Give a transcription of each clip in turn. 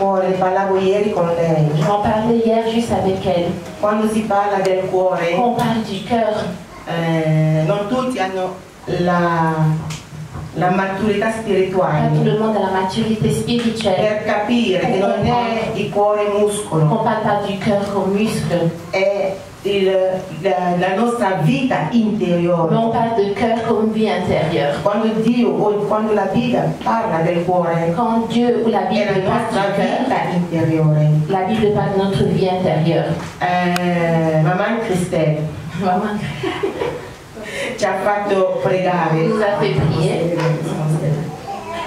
cuore, ne parlavo ieri con lei. Je m'en parlais hier juste avec elle. Quando si parla del cuore, Quand on parle du cœur, non tutti hanno la maturità pas tout spirituale le monde a la maturité spirituelle. per capire che non è il cuore On muscolo, ne parle pas du cœur comme muscle, è la nostra vita mais interiore. on parle de cœur comme vie intérieure. Quando la Bibbia parla del cuore, Quand Dieu ou la è la Bible parle nostra du cœur, vita interiore. la Bible parle de notre vie intérieure. Mamma Cristel Maman ci ha fatto pregare nous a fait prier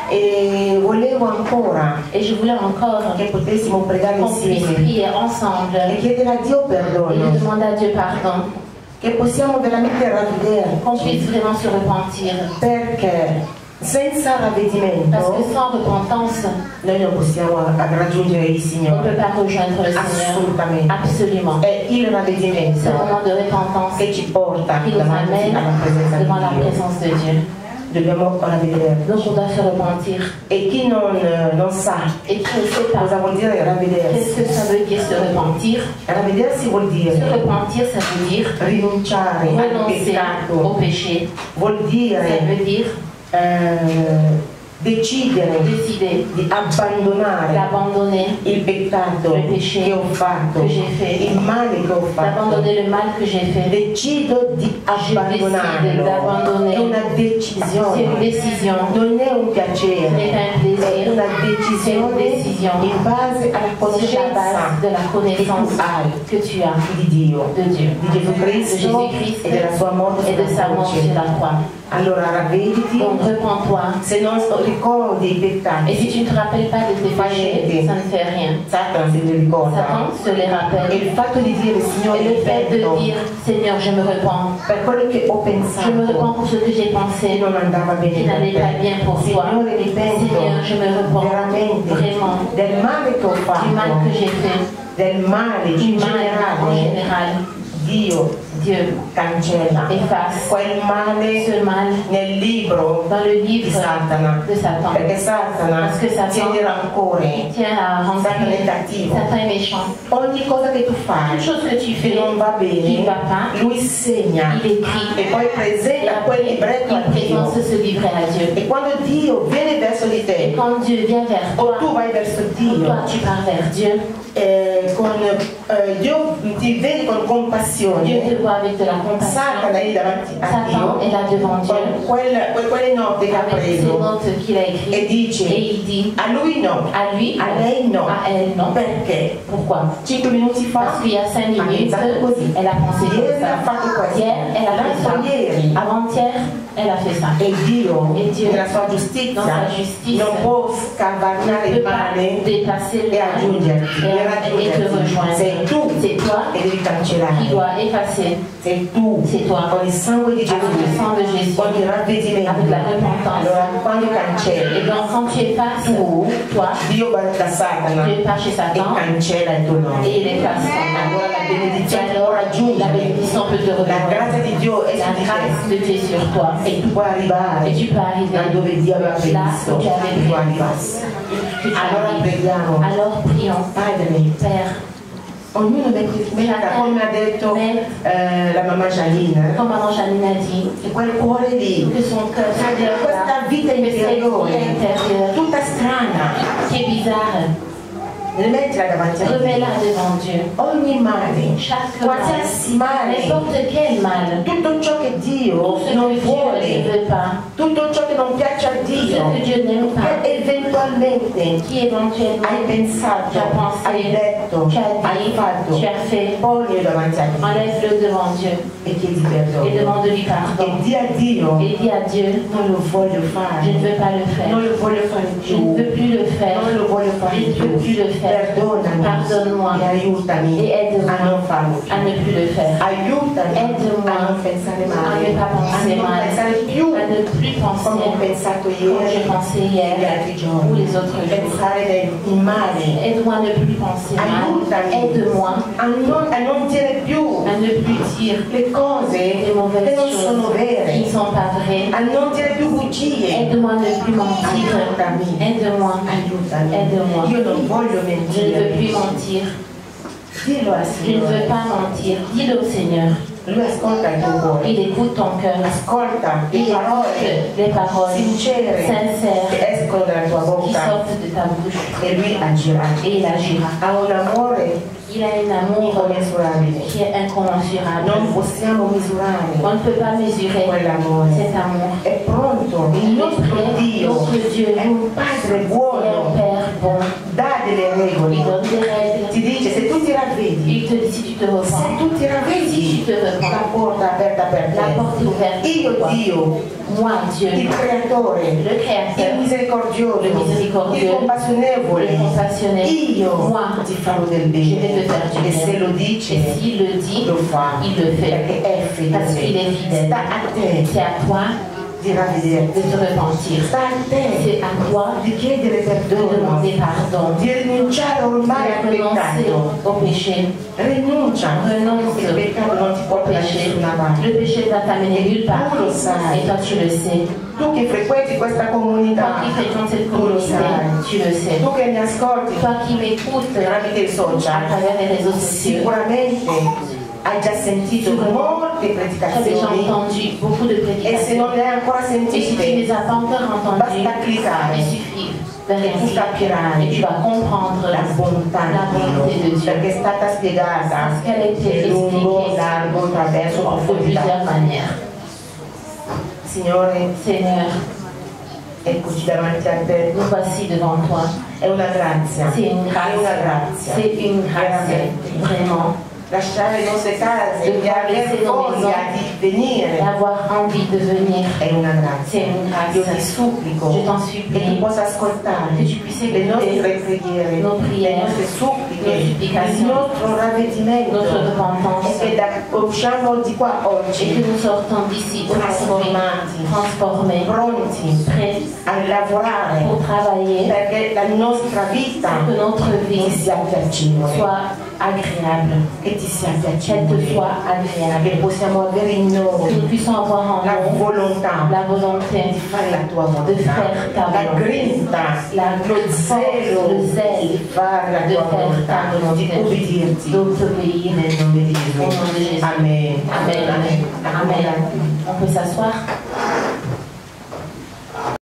e volevo ancora et je voulais encore che potessimo pregare qu'on puisse insieme prier ensemble e chiedere a Dio et lui perdono, demander à Dieu pardon, che possiamo veramente ravvederci, qu'on puisse vraiment se repentir. perché senza Parce ravvedimento que sans repentance, noi non possiamo raggiungere il on ne Signore. peut pas rejoindre le Seigneur. Assolutamente. Absolument. È il C'est ravvedimento le moment de repentance che ci porta qui nous davanti amène alla presenza devant la di Dio. présence de Dieu. Dobbiamo ravvederci. Donc on doit se repentir. E chi non sa Et qui ne sait cosa pas vuol dire ravvedersi? qu'est-ce que ça veut dire se repentir. Ravvedersi vuol dire Se repentir, ça veut dire rinunciare al renoncer au peccato, péché. vuol Ça dire veut dire decidere décider di abbandonare d'abandonner il peccato le péché che ho fatto, que j'ai fait, il male che ho fatto. d'abandonner le mal que j'ai fait. Decido di Je décide abbandonarlo. d'abandonner. È una C'est une decisione, décision. non è un Ce piacere, n'est pas un è plaisir. una C'est une decisione décision in base alla sur la conoscenza base de la connaissance que tu as di Dio, de Dieu, di Gesù de Cristo Jésus-Christ e della sua morte et de sa sulla mort sur croce. la croix. Allora ravvediti, Donc repens-toi. se non ricordi i Et peccati, si tu ne te rappelles pas de tes péchés, ça ne fait rien. Satana se li ricorda. Satan se les E rappelle. il fatto di dire Signore Et le fait de ripeto, dire, Seigneur, je me repens. per quello che ho Je me pensato repens pour ce que j'ai che pensé, non andava bene qui per n'allait pas te. bien pour toi. Signore ripeto Seigneur, je me repens veramente vraiment del male che ho du mal fatto, que j'ai fait, del male du in mal en generale. général. Dio Dieu cancella efface quel male ce mal nel libro dans le di livre Satana, de Satan. perché Satana Parce que Satan tiene rancore. tient à Satan è remplir. cattivo. Satan est méchant. Ogni cosa che tu Toute fai chose que tu che fais non va qui bene, ne va pas, lui segna il écrit. e poi Et presenta quel après, libretto a il Dio. présente ce livret à Dieu. E quando Dio viene verso di Et te, quand Dieu vient vers o toi, tu vai verso ou Dio, toi tu pars vers Dieu, Dio ti vede con compassione. Dieu te voit avec de la compassion. Satana è davanti a Satan Dio est là devant Dieu con quelle note che ha avec ces preso notes qu'il a e écrites. Et dice il dit a lui no, à lui, a lei no. à elle non. Perché? Pourquoi? 5 minuti fa Parce qu'il y a 5 minutes, pensato così. elle a pensé comme Ieri ha ça. fatto questo. Hier, elle a fait ça. L'altro ieri. Avant-hier, elle a fait ça. E Dio, E Dio, nella sua dans giustizia, sa justice, non può scavarnare ne il peut pas male dépasser le e mal raggiungerti. et te rejoindre. Sei tu C'est toi che devi qui cancellare. dois effacer. Sei tu C'est toi. con il sangue di Gesù, Avec le sang de Jésus, con il ravvedimento. avec la repentance. Allora quando Et cancelli, donc quand tu effaces, toi, Dio va da Satana tu pars chez e Satan cancella il tuo nome. et il efface ton nom. Allora la benedizione può La raggiungere. bénédiction peut te La rejoindre. grazia di Dio è La su di grâce te de Dieu est sur toi. e tu puoi arrivare Et tu peux arriver da dove Dio aveva là previsto où tu che avais tu prévu. arrivassi. Que tu Allora arrives. preghiamo, Alors prions. Padre, Père, ognuno metta, come ha detto la mamma Janine, comme maman Janine a dit, che quel cuore lì, que son cœur, questa vita que cette vie interiore, intérieure tutta strana, qui est bizarre, rimettila davanti a Dio. remets-la devant Dieu. Ogni male, Chaque mal, qualsiasi male, n'importe quel mal, tutto ciò che Dio tout ce non que Dieu vuole, ne veut pas, tutto ciò che non piace a tout Dio, ce que Dieu n'aime pas, che eventualmente qui éventuellement hai pensato, tu as pensé, hai detto, tu as hai dit, fatto, tu as fait, ponilo davanti a Dio enlève-le devant Dieu e chiedi et perdono. demande-lui E pardon. di a Dio, Et dis à Dieu, non lo voglio je fare, ne veux pas le non faire, lo voglio fare je ne più, veux plus le faire, non lo voglio fare je ne più. veux plus le faire. Perdonami Pardonne-moi e aiutami et aide-moi a non farlo à più. ne plus le faire, Aiutami Aide-moi a non pensare à male, ne pas a penser non mal, pensare più à ne plus come ho penser pensato comme j'ai ieri pensé e gli hier altri giorni. ou les autres jours. pensare in male, Aide-moi à ne plus penser mal. Aide-moi a non dire più à ne plus dire le cose des che mauvaises non sono choses qui vere, ne sont pas vraies. a non dire più bugie. Aide-moi à ne plus mentir. Aiutami, Aide-moi. aiutami. Aide-moi. Io non voglio Je ne veux mentire. plus mentir. Dillo al Je ne veux Signore. pas mentir. Dis-le au Seigneur. Lui ascolta il tuo cuore, Il écoute ton cœur. ascolta le Il parole écoute les paroles sincere sincères che escono dalla tua qui bocca sortent de ta bouche. e lui agirà. Et il agira. Ha un amore Il a un amour incommensurabile. qui est incommensurable. Non possiamo misurare On ne peut pas mesurer quell'amore. cet amour. È pronto. Il nostro Dio Notre Dieu è un Padre est un buono, Père bon. dà delle Il regole. donne des règles. Ti dice se tu ti ravvedi, Il te dit si tu te se repens, tu ti si ravvedi, tu te la repens, porta aperta per la te. porte est ouverte Io pour toi. Dio, Moi, Dieu, il Creatore, le il Créateur, misericordioso, le miséricordieux, il compassionevole, le compassionné, io moi, ti farò del je vais bene. te faire du E bien. se lo dice, Et s'il le dit, lo fa, il le fait. perché è Parce qu'il est fedele. fidèle. Sta a te C'est à toi di ravvederti, de te repentir. sta a te C'est à toi di chiedere de perdono, demander pardon, di rinunciare ormai al de renoncer peccato. au péché. Rinuncia, Renonce il peccato non ti au porta da péché. nessuna parte. Le péché va t'amener nulle part. Tu lo sai. Et toi, tu le sais. Tu che frequenti questa Toi comunità, qui fréquentes cette tu lo communauté, sai. tu le sais. Tu che mi ascolti Toi qui m'écoutes tramite i à social, travers les réseaux sociaux, sicuramente hai già sentito molte tu as déjà predicazioni entendu beaucoup de e se prédications. non le hai ancora Et si tu ne sentite, les as pas encore entendues, basta cliccare il suffit de e tu réagir. capirai Et tu vas comprendre la bontà la di bonté de Dio, Dieu. perché è stata spiegata Parce qu'elle a été in lungo, expliquée largo, attraverso de profondità. plusieurs manières. Signore, Seigneur, eccoci davanti a te. nous voici devant toi. È una grazia, C'est une è grâce. una grazia. C'est une grâce, Veramente. vraiment. Lasciare le nostre case De e avere laisser nos voglia maisons. di venire D'avoir envie de venir, è una grazia. c'est une Io ti grâce. supplico Je t'en che tu supplie possa ascoltare que tu puisses le nostre écouter preghiere, nos le prières, nostre nos suppliche, il supplications, nostro ravvedimento notre repentance, e che usciamo di qua et oggi que nous sortons d'ici aujourd'hui transformés, pronti prêts a lavorare pour travailler, perché la nostra vita pour que notre ti vie sia piacevole, soit agréable, che ti sia qu'elle piacevole, te soit che agréable, possiamo avere in que noi nous puissions avoir en la nous volontà la volonté di fare la tua de volontà, faire ta la volonté, grinta, la lo zelo le zèle di fare la de tua faire volontà, ta di volonté, ubbidirti d'obéir. nel nome di Au nom de Gesù. Jésus. Amen. Amen. Amen. On peut s'asseoir.